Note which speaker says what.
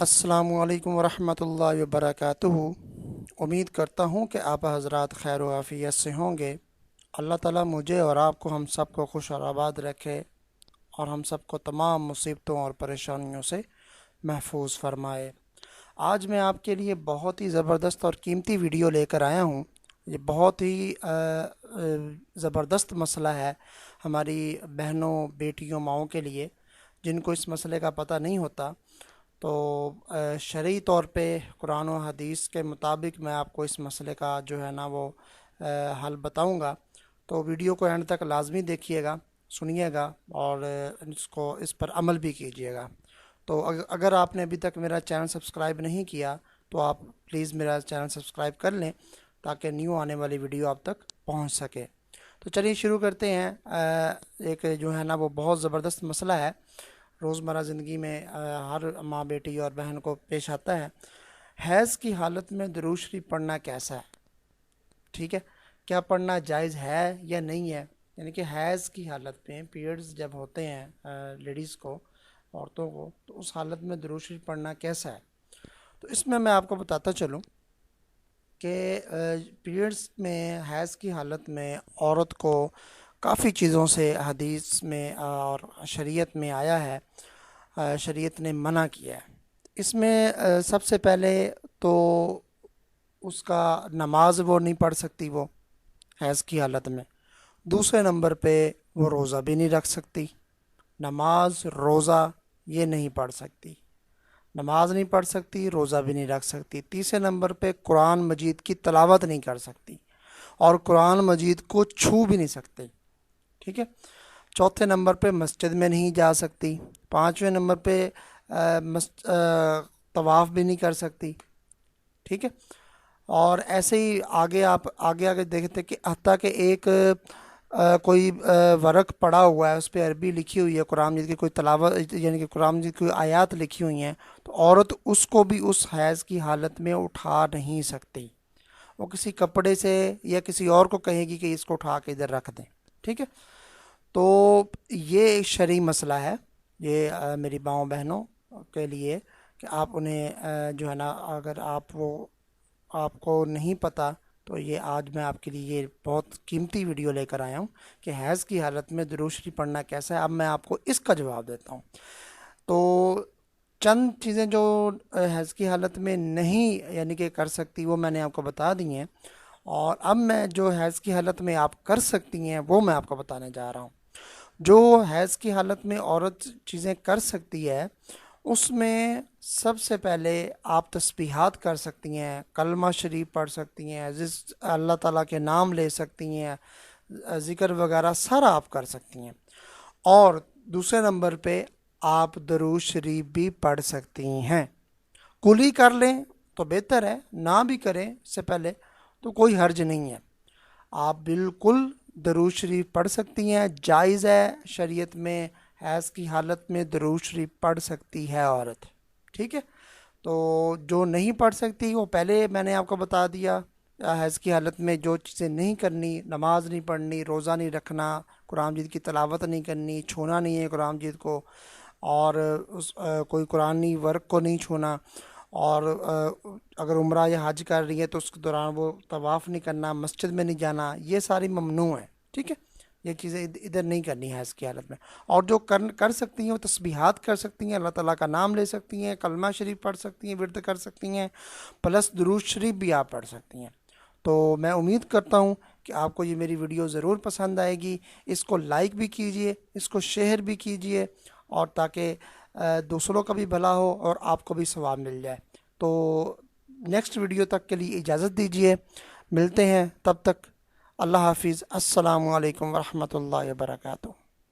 Speaker 1: अस्सलामु अलैकुम वरहमतुल्लाहि वबरकातुहू। उम्मीद करता हूँ कि आप हज़रात खैर व आफ़ियत से होंगे। अल्लाह ताला मुझे और आपको हम सबको खुश और आबाद रखे और हम सबको तमाम मुसीबतों और परेशानियों से महफूज फरमाए। आज मैं आपके लिए बहुत ही ज़बरदस्त और कीमती वीडियो लेकर आया हूँ। ये बहुत ही ज़बरदस्त मसला है हमारी बहनों, बेटियों, माओं के लिए जिनको इस मसले का पता नहीं होता। तो शरई तौर पे कुरान और हदीस के मुताबिक मैं आपको इस मसले का जो है ना वो हल बताऊंगा। तो वीडियो को एंड तक लाजमी देखिएगा, सुनिएगा और इसको इस पर अमल भी कीजिएगा। तो अगर आपने अभी तक मेरा चैनल सब्सक्राइब नहीं किया तो आप प्लीज़ मेरा चैनल सब्सक्राइब कर लें ताकि न्यू आने वाली वीडियो आप तक पहुंच सके। तो चलिए शुरू करते हैं। एक जो है ना वो बहुत ज़बरदस्त मसला है, रोज़मर्रा ज़िंदगी में हर माँ, बेटी और बहन को पेश आता है। हैज़ की हालत में दुरूद शरीफ पढ़ना कैसा है? ठीक है, क्या पढ़ना जायज़ है या नहीं है? यानी कि हैज़ की हालत में, पीरियड्स जब होते हैं लेडीज़ को, औरतों को, तो उस हालत में दुरूद शरीफ पढ़ना कैसा है? तो इसमें मैं आपको बताता चलूँ कि पीरियड्स में, हैज़ की हालत में औरत को काफ़ी चीज़ों से हदीस में और शरीयत में आया है, शरीयत ने मना किया है। इसमें सबसे पहले तो उसका नमाज वो नहीं पढ़ सकती वो हैज़ की हालत में। दूसरे नंबर पे वो रोज़ा भी नहीं रख सकती। नमाज, रोज़ा ये नहीं पढ़ सकती। नमाज नहीं पढ़ सकती, रोज़ा भी नहीं रख सकती। तीसरे नंबर पे कुरान मजीद की तलावत नहीं कर सकती और कुरान मजीद को छू भी नहीं सकती। ठीक है। चौथे नंबर पे मस्जिद में नहीं जा सकती। पाँचवें नंबर पे तवाफ़ भी नहीं कर सकती। ठीक है। और ऐसे ही आगे आप आगे आगे देखते कि हत्ता कि एक कोई वर्क पड़ा हुआ है, उस पर अरबी लिखी हुई है, कुरान मजीद की कोई तलावत यानी कि कुरान मजीद की कोई आयत लिखी हुई हैं, तो औरत उसको भी उस हैज़ की हालत में उठा नहीं सकती। वो किसी कपड़े से या किसी और को कहेगी कि इसको उठा के इधर रख दें। ठीक है। तो ये एक शरई मसला है। ये मेरी माँओं बहनों के लिए कि आप उन्हें जो है ना, अगर आपको नहीं पता तो ये आज मैं आपके लिए ये बहुत कीमती वीडियो लेकर आया हूँ कि हैज़ की हालत में दुरूद शरीफ पढ़ना कैसा है। अब मैं आपको इसका जवाब देता हूँ। तो चंद चीज़ें जो हैज़ की हालत में नहीं यानी कि कर सकती वो मैंने आपको बता दी हैं, और अब मैं जो हैज़ की हालत में आप कर सकती हैं वो मैं आपको बताने जा रहा हूँ। जो हैज़ की हालत में औरत चीज़ें कर सकती है उसमें सबसे पहले आप तस्बीहात कर सकती हैं, कलमा शरीफ पढ़ सकती हैं, जिस अल्लाह ताला के नाम ले सकती हैं, ज़िक्र वगैरह सारा आप कर सकती हैं। और दूसरे नंबर पे आप दरूद शरीफ भी पढ़ सकती हैं। कुली कर लें तो बेहतर है, ना भी करें इससे पहले तो कोई हर्ज नहीं है। आप बिल्कुल दरूद शरीफ पढ़ सकती हैं, जायज़ है शरीयत में। हैज़ की हालत में दरूद शरीफ पढ़ सकती है औरत। ठीक है। तो जो नहीं पढ़ सकती वो पहले मैंने आपको बता दिया। हैज़ की हालत में जो चीज़ें नहीं करनी, नमाज नहीं पढ़नी, रोज़ा नहीं रखना, कुरान मजीद की तलावत नहीं करनी, छूना नहीं है कुरान मजीद को, और कोई कुरानी वर्क को नहीं छूना, और अगर उम्रा या हज कर रही है तो उसके दौरान वो तवाफ़ नहीं करना, मस्जिद में नहीं जाना, ये सारी ममनू है। ठीक है। ये चीज़ें इधर नहीं करनी है इसकी हालत में। और जो कर सकती हैं वो तस्बीहात कर सकती हैं, अल्लाह ताला का नाम ले सकती हैं, कलमा शरीफ पढ़ सकती हैं, विर्द कर सकती हैं, प्लस दुरूद शरीफ भी आप पढ़ सकती हैं। तो मैं उम्मीद करता हूँ कि आपको ये मेरी वीडियो ज़रूर पसंद आएगी। इसको लाइक भी कीजिए, इसको शेयर भी कीजिए, और ताकि दूसरों का भी भला हो और आपको भी सवाब मिल जाए। तो नेक्स्ट वीडियो तक के लिए इजाज़त दीजिए, मिलते हैं तब तक। अल्लाह हाफिज़। अस्सलामु अलैकुम वरहमतुल्लाहि वबरकातुहू।